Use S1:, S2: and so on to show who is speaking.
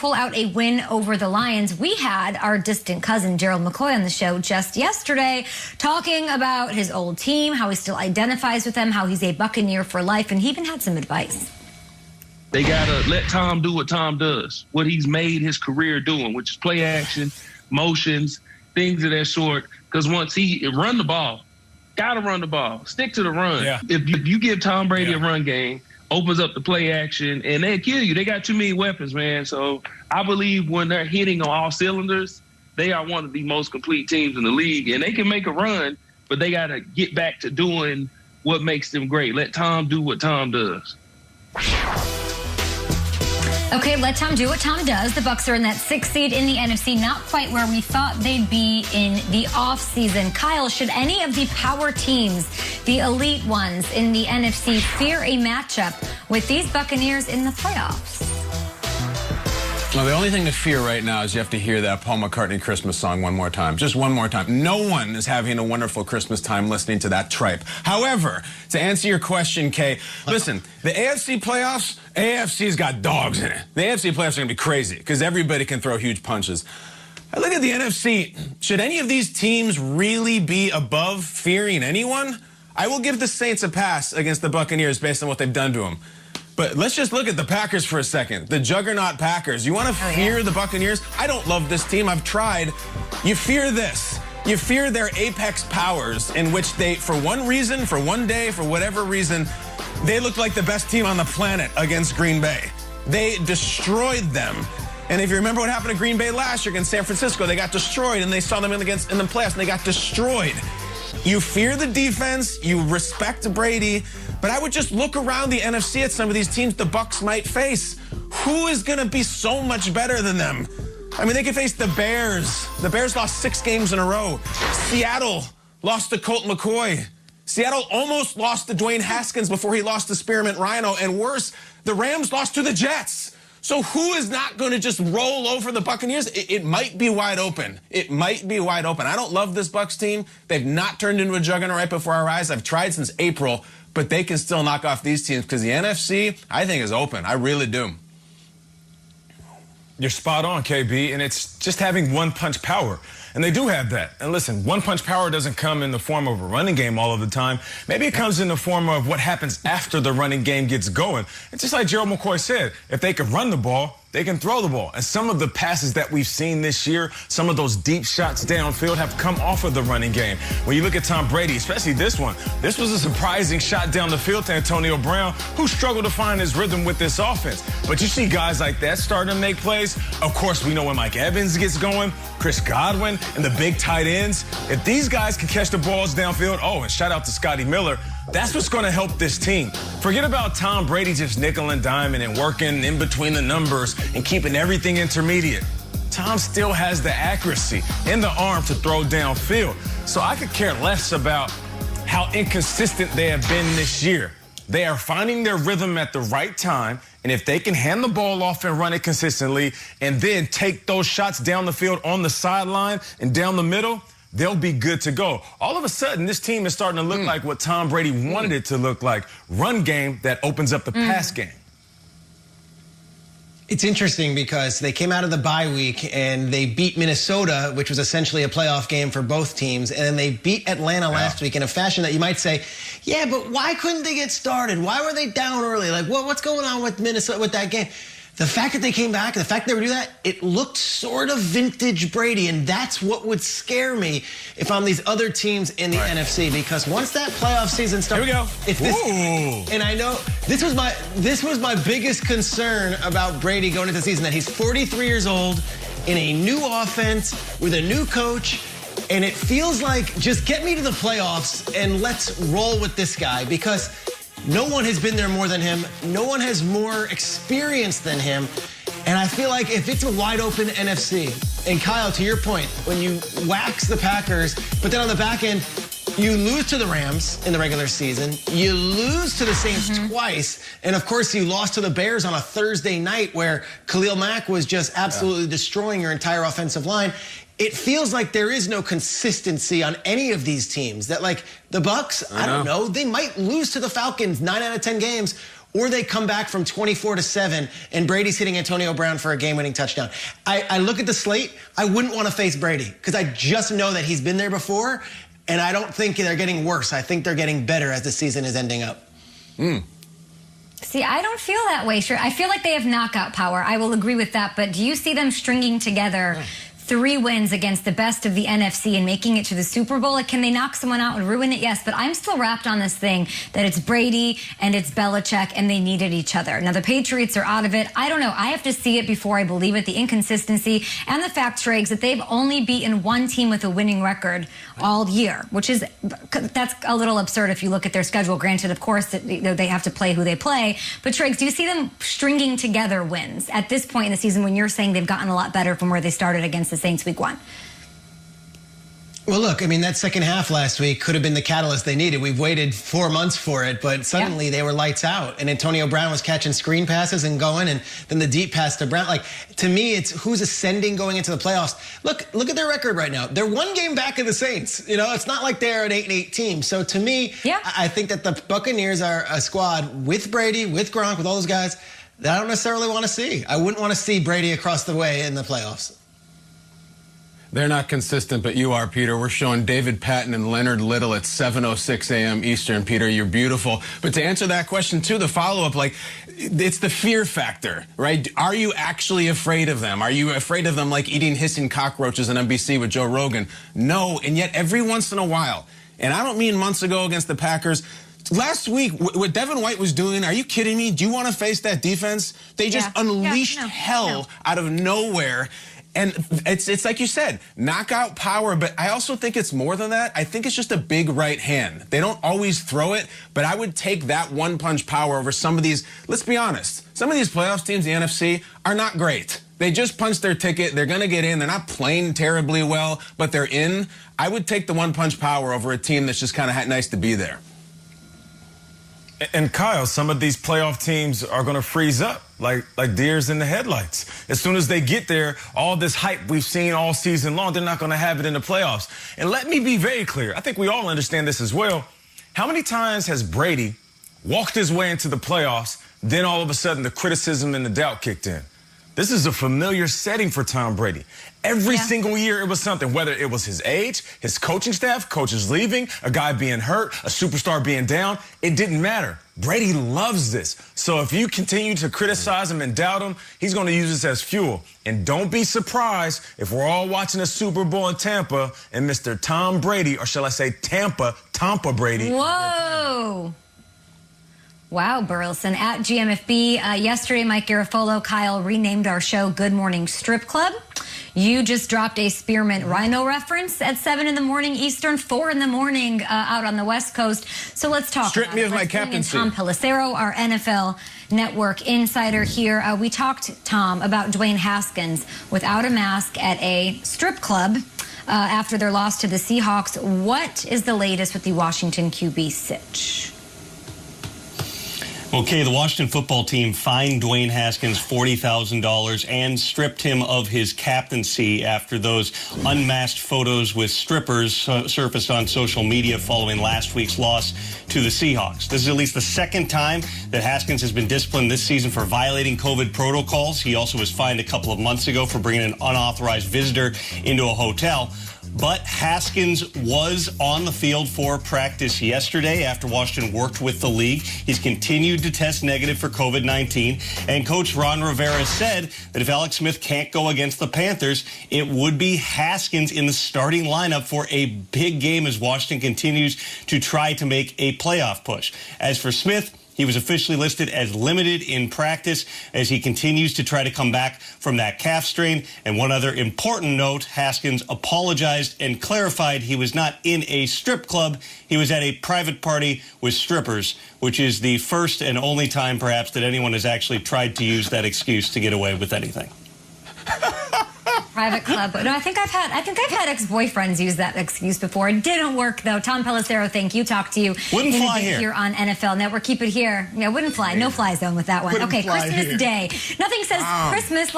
S1: pull out a win over the Lions. We had our distant cousin Gerald McCoy on the show just yesterday talking about his old team, how he still identifies with them, how he's a Buccaneer for life, and he even had some advice.
S2: They got to let Tom do what Tom does, what he's made his career doing, which is play action, motions, things of that sort. Because once he run the ball, got to run the ball, stick to the run.
S3: Yeah.
S2: If you give Tom Brady a run game, opens up the play action, and they'll kill you. They got too many weapons, man. So I believe when they're hitting on all cylinders, they are one of the most complete teams in the league. And they can make a run, but they got to get back to doing what makes them great. Let Tom do what Tom does.
S1: Okay, let Tom do what Tom does. The Bucs are in that 6th seed in the NFC, not quite where we thought they'd be in the offseason. Kyle, should any of the power teams, the elite ones in the NFC, fear a matchup with these Buccaneers in the playoffs?
S4: Well, the only thing to fear right now is you have to hear that Paul McCartney Christmas song one more time. Just one more time. No one is having a wonderful Christmas time listening to that tripe. However, to answer your question, Kay, listen, the AFC playoffs, AFC's got dogs in it. The AFC playoffs are going to be crazy because everybody can throw huge punches. I look at the NFC. Should any of these teams really be above fearing anyone? I will give the Saints a pass against the Buccaneers based on what they've done to them. But let's just look at the Packers for a second. The juggernaut Packers. You want to fear the Buccaneers? I don't love this team. I've tried. You fear this. You fear their apex powers in which they, for one reason, for one day, for whatever reason, they looked like the best team on the planet against Green Bay. They destroyed them. And if you remember what happened to Green Bay last year against San Francisco, they got destroyed, and they saw them in the playoffs, and they got destroyed. You fear the defense, you respect Brady, but I would just look around the NFC at some of these teams the Bucs might face. Who is going to be so much better than them? I mean, they could face the Bears. The Bears lost 6 games in a row. Seattle lost to Colt McCoy. Seattle almost lost to Dwayne Haskins before he lost to Spearmint Rhino. And worse, the Rams lost to the Jets. So who is not going to just roll over the Buccaneers? It might be wide open. It might be wide open. I don't love this Bucs team. They've not turned into a juggernaut right before our eyes. I've tried since April, but they can still knock off these teams because the NFC, I think, is open. I really do.
S3: You're spot on, KB, and it's just having one-punch power. And they do have that. And listen, one-punch power doesn't come in the form of a running game all of the time. Maybe it comes in the form of what happens after the running game gets going. It's just like Gerald McCoy said, if they can run the ball, they can throw the ball. And some of the passes that we've seen this year, some of those deep shots downfield have come off of the running game. When you look at Tom Brady, especially this one, this was a surprising shot down the field to Antonio Brown, who struggled to find his rhythm with this offense. But you see guys like that starting to make plays. Of course, we know when Mike Evans gets going, Chris Godwin, and the big tight ends. If these guys can catch the balls downfield, oh, and shout out to Scotty Miller, that's what's going to help this team. Forget about Tom Brady just nickel and diming and working in between the numbers and keeping everything intermediate. Tom still has the accuracy in the arm to throw downfield. So I could care less about how inconsistent they have been this year. They are finding their rhythm at the right time, and if they can hand the ball off and run it consistently and then take those shots down the field on the sideline and down the middle, they'll be good to go. All of a sudden, this team is starting to look like what Tom Brady wanted it to look like. Run game that opens up the pass game.
S5: It's interesting because they came out of the bye week and they beat Minnesota, which was essentially a playoff game for both teams. And then they beat Atlanta last week in a fashion that you might say, yeah, but why couldn't they get started? Why were they down early? Like, what's going on with Minnesota with that game? The fact that they came back, the fact that they would do that, it looked sort of vintage Brady, and that's what would scare me if I'm these other teams in the NFC, because once that playoff season starts,
S3: here we go.
S5: If this, and I know this was my biggest concern about Brady going into the season, that he's 43 years old in a new offense with a new coach. And it feels like, just get me to the playoffs and let's roll with this guy, because no one has been there more than him. No one has more experience than him. And I feel like if it's a wide open NFC, and Kyle, to your point, when you wax the Packers, but then on the back end, you lose to the Rams in the regular season, you lose to the Saints twice, and of course you lost to the Bears on a Thursday night where Khalil Mack was just absolutely destroying your entire offensive line. It feels like there is no consistency on any of these teams. That, like, the Bucs, I don't know, they might lose to the Falcons 9 out of 10 games, or they come back from 24-7 and Brady's hitting Antonio Brown for a game-winning touchdown. I look at the slate, I wouldn't want to face Brady because I just know that he's been there before, and I don't think they're getting worse. I think they're getting better as the season is ending up.
S1: See, I don't feel that way. Sure, I feel like they have knockout power. I will agree with that. But do you see them stringing together 3 wins against the best of the NFC and making it to the Super Bowl? Like, can they knock someone out and ruin it? Yes, but I'm still wrapped on this thing that it's Brady and it's Belichick and they needed each other. Now, the Patriots are out of it. I don't know. I have to see it before I believe it. The inconsistency and the fact, Triggs, that they've only beaten one team with a winning record all year, which is, that's a little absurd if you look at their schedule. Granted, of course, they have to play who they play. But, Triggs, do you see them stringing together wins at this point in the season when you're saying they've gotten a lot better from where they started against the Saints week 1?
S5: Well, look, I mean, that second half last week could have been the catalyst they needed. We've waited 4 months for it, but suddenly they were lights out. And Antonio Brown was catching screen passes and going, and then the deep pass to Brown. Like, to me, it's who's ascending going into the playoffs. Look at their record right now. They're 1 game back of the Saints. You know, it's not like they're an 8-8 team. So to me, I think that the Buccaneers are a squad with Brady, with Gronk, with all those guys that I don't necessarily want to see. I wouldn't want to see Brady across the way in the playoffs.
S4: They're not consistent, but you are, Peter. We're showing David Patton and Leonard Little at 7:06 a.m. Eastern. Peter, you're beautiful. But to answer that question, too, the follow-up, like, it's the fear factor, right? Are you actually afraid of them? Are you afraid of them like eating hissing cockroaches on NBC with Joe Rogan? No, and yet every once in a while, and I don't mean months ago against the Packers, last week, what Devin White was doing, are you kidding me? Do you want to face that defense? They just unleashed hell out of nowhere. And it's like you said, knockout power, but I also think it's more than that. I think it's just a big right hand. They don't always throw it, but I would take that one-punch power over some of these. Let's be honest. Some of these playoffs teams, the NFC, are not great. They just punched their ticket. They're going to get in. They're not playing terribly well, but they're in. I would take the one-punch power over a team that's just kind of nice to be there.
S3: And Kyle, some of these playoff teams are going to freeze up like deers in the headlights. As soon as they get there, all this hype we've seen all season long, they're not going to have it in the playoffs. And let me be very clear. I think we all understand this as well. How many times has Brady walked his way into the playoffs, then all of a sudden the criticism and the doubt kicked in? This is a familiar setting for Tom Brady. Every single year it was something, whether it was his age, his coaching staff, coaches leaving, a guy being hurt, a superstar being down. It didn't matter. Brady loves this. So if you continue to criticize him and doubt him, he's going to use this as fuel. And don't be surprised if we're all watching a Super Bowl in Tampa and Mr. Tom Brady, or shall I say Tampa Brady.
S1: Whoa. Wow, Burleson. At GMFB, yesterday, Mike Garafolo, Kyle renamed our show Good Morning Strip Club. You just dropped a Spearmint Rhino reference at 7 in the morning Eastern, 4 in the morning out on the West Coast. So let's talk
S4: Strip
S1: about
S4: me
S1: it.
S4: of my captaincy.
S1: Tom Pelissero, our NFL Network insider here. We talked, Tom, about Dwayne Haskins without a mask at a strip club after their loss to the Seahawks. What is the latest with the Washington QB sitch?
S6: Okay, the Washington football team fined Dwayne Haskins $40,000 and stripped him of his captaincy after those unmasked photos with strippers surfaced on social media following last week's loss to the Seahawks. This is at least the second time that Haskins has been disciplined this season for violating COVID protocols. He also was fined a couple of months ago for bringing an unauthorized visitor into a hotel. But Haskins was on the field for practice yesterday after Washington worked with the league. He's continued to test negative for COVID-19. And Coach Ron Rivera said that if Alex Smith can't go against the Panthers, it would be Haskins in the starting lineup for a big game as Washington continues to try to make a playoff push. As for Smith, he was officially listed as limited in practice as he continues to try to come back from that calf strain. And one other important note, Haskins apologized and clarified he was not in a strip club. He was at a private party with strippers, which is the first and only time perhaps that anyone has actually tried to use that excuse to get away with anything.
S1: Private club. No, I think I've had ex-boyfriends use that excuse before. It didn't work though. Tom Pelissero, thank you. Talk to you.
S6: Wouldn't fly
S1: here on NFL Network. Keep it here. Yeah, wouldn't fly. No fly zone with that one. Okay, Christmas Day. Nothing says Christmas